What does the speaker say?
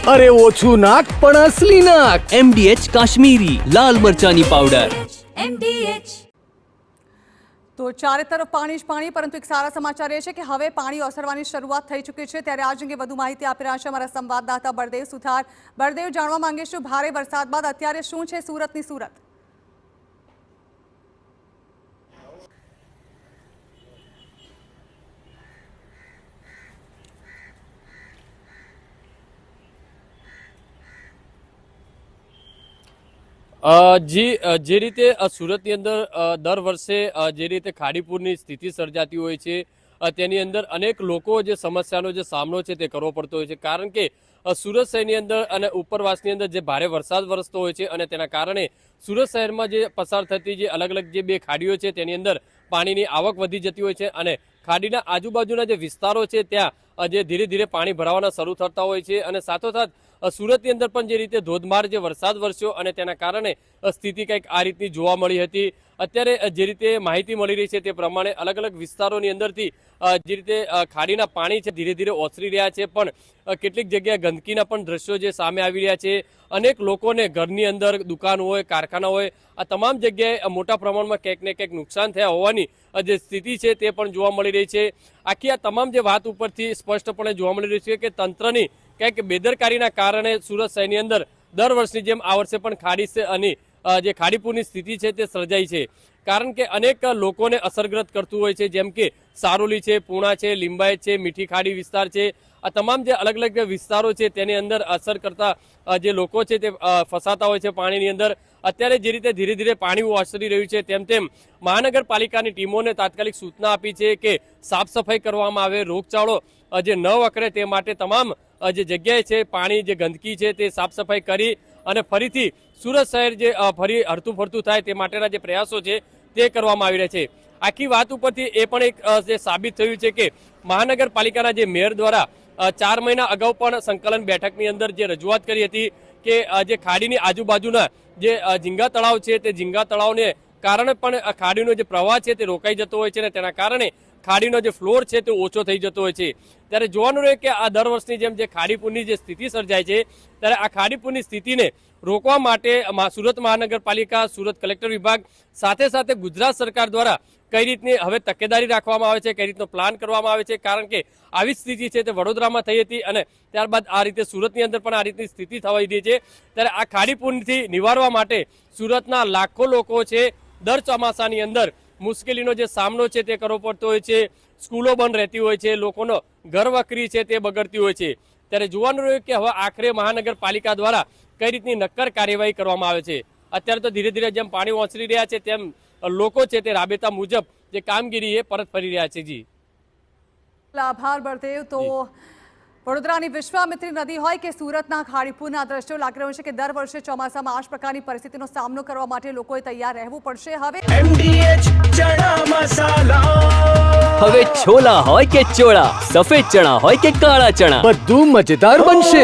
अरे ओछू नाक पण असली नाक। MDH काश्मीरी लाल मरचानी पाउडर। MDH। તો ચારે તરફ પાણી જ પાણી, પરંતુ એક સારા સમાચાર એ છે કે હવે પાણી ઓસરવાની શરૂઆત થઈ ચૂકી છે। ત્યારે આ અંગે વધુ માહિતી આપી રહ્યા છે અમારા સંવાદદાતા બળદેવ સુથાર। બળદેવ, જાણવા માંગીશું ભારે વરસાદ બાદ અત્યારે શું છે સુરતની સુરત? જે રીતે સુરતની અંદર દર વર્ષે જે રીતે ખાડીપુરની સ્થિતિ સર્જાતી હોય છે તેની અંદર અનેક લોકો જે સમસ્યાનો જે સામનો છે તે કરવો પડતો હોય છે, કારણ કે સુરત શહેરની અંદર અને ઉપરવાસની અંદર જે ભારે વરસાદ વરસતો હોય છે અને તેના કારણે સુરત શહેરમાં જે પસાર થતી જે અલગ અલગ જે બે ખાડીઓ છે તેની અંદર પાણીની આવક વધી જતી હોય છે અને ખાડીના આજુબાજુના જે વિસ્તારો છે ત્યાં જે ધીરે ધીરે પાણી ભરાવાના શરૂ થતા હોય છે અને સાથોસાથ સુરતની અંદર પણ જે રીતે ધોધમાર જે વરસાદ વરસ્યો અને તેના કારણે સ્થિતિ કંઈક આ રીતની જોવા મળી હતી। અત્યારે જે રીતે માહિતી મળી રહી છે તે પ્રમાણે અલગ અલગ વિસ્તારોની અંદરથી જે રીતે ખાડીના પાણી છે ધીરે ધીરે ઓસરી રહ્યા છે, પણ કેટલીક જગ્યાએ ગંદકીના પણ દ્રશ્યો જે સામે આવી રહ્યા છે। અનેક લોકોને ઘરની અંદર દુકાન હોય, કારખાના હોય, આ તમામ જગ્યાએ મોટા પ્રમાણમાં ક્યાંક ને ક્યાંક નુકસાન થયા હોવાની જે સ્થિતિ છે તે પણ જોવા મળી રહી છે। આખી આ તમામ જે વાત ઉપરથી સ્પષ્ટપણે જોવા મળી રહી છે કે તંત્રની કંઈક બેદરકારીના કારણે સુરત શહેરની અંદર દર વર્ષની જેમ આ વર્ષે પણ ખાડી અને જે ખાડીપુરની સ્થિતિ છે તે સર્જાઈ છે, કારણ કે અનેક લોકોને અસરગ્રસ્ત કરતું હોય છે, જેમ કે સારોલી છે, પૂણા છે, લિંબાયત છે, મીઠી ખાડી વિસ્તાર છે। આ તમામ જે અલગ અલગ વિસ્તારો છે તેની અંદર અસર કરતા જે લોકો છે તે ફસાતા હોય છે પાણીની અંદર। અત્યારે જે રીતે ધીરે ધીરે પાણી ઓસરી રહ્યું છે તેમ તેમ મહાનગરપાલિકાની ટીમોને તાત્કાલિક સૂચના આપી છે કે સાફ સફાઈ કરવામાં આવે, રોગચાળો જે ન વકરે તે માટે તમામ જે જગ્યાએ છે પાણી જે ગંદકી છે તે સાફ સફાઈ કરી અને ફરીથી સુરત શહેર જે ફરી હરતું ફરતું થાય તે માટેના જે પ્રયાસો છે તે કરવામાં આવી રહ્યા છે। આખી વાત ઉપરથી એ પણ એક જે સાબિત થયું છે કે મહાનગરપાલિકાના જે મેયર દ્વારા 4 મહિના અગાઉ પણ સંકલન બેઠકની અંદર જે રજૂઆત કરી હતી કે જે ખાડીની આજુબાજુના જે ઝીંગા તળાવ છે તે ઝીંગા તળાવને કારણે પણ ખાડીનો જે પ્રવાહ છે તે રોકાઈ જતો હોય છે અને તેના કારણે ખાડીનો જે ફ્લોર છે તે ઓછો થઈ જતો હોય છે। ત્યારે જોવાનું રહે કે આ દર વર્ષની જેમ જે ખાડીપુરની જે સ્થિતિ સર્જાય છે ત્યારે આ ખાડીપુરની સ્થિતિને રોકવા માટે સુરત મહાનગરપાલિકા, સુરત કલેક્ટર વિભાગ સાથે સાથે ગુજરાત સરકાર દ્વારા કઈ રીતની હવે તકેદારી રાખવામાં આવે છે, કઈ રીતનો પ્લાન કરવામાં આવે છે, કારણ કે આવી સ્થિતિ છે તે વડોદરામાં થઈ હતી અને ત્યારબાદ આ રીતે સુરતની અંદર પણ આ રીતની સ્થિતિ થવાઈ રહી છે। ત્યારે આ ખાડીપુરથી નિવારવા માટે સુરતના લાખો લોકો છે દર ચોમાસાની અંદર મુશ્કેલીનો જે સામનો છે તે કરવો પડતો હોય છે, સ્કૂલો બંધ રહેતી હોય છે, લોકોનો ઘર વકરી છે તે બગડતી હોય છે। ત્યારે જોવાનું રહ્યું કે હવે આખરે મહાનગરપાલિકા દ્વારા કઈ રીતની નક્કર કાર્યવાહી કરવામાં આવે છે। અત્યારે તો ધીરે ધીરે જેમ પાણી ઓસરી રહ્યા છે તેમ લોકો છે તે રાબેતા મુજબ જે કામગીરી એ પરત ફરી રહ્યા છે। જી આભાર બળદેવ। તો વડોદરાની વિશ્વામિત્રી નદી હોય કે સુરતના ખાડીપુરના દ્રશ્યો લાગી રહ્યું છે કે દર વર્ષે ચોમાસામાં આ જ પ્રકારની પરિસ્થિતિનો સામનો કરવા માટે લોકોએ તૈયાર રહેવું પડશે। હવે MDH ચણા મસાલા, હવે છોલા હોય કે ચોળા, સફેદ ચણા હોય કે કાળા ચણા, બધું મજેદાર બનશે।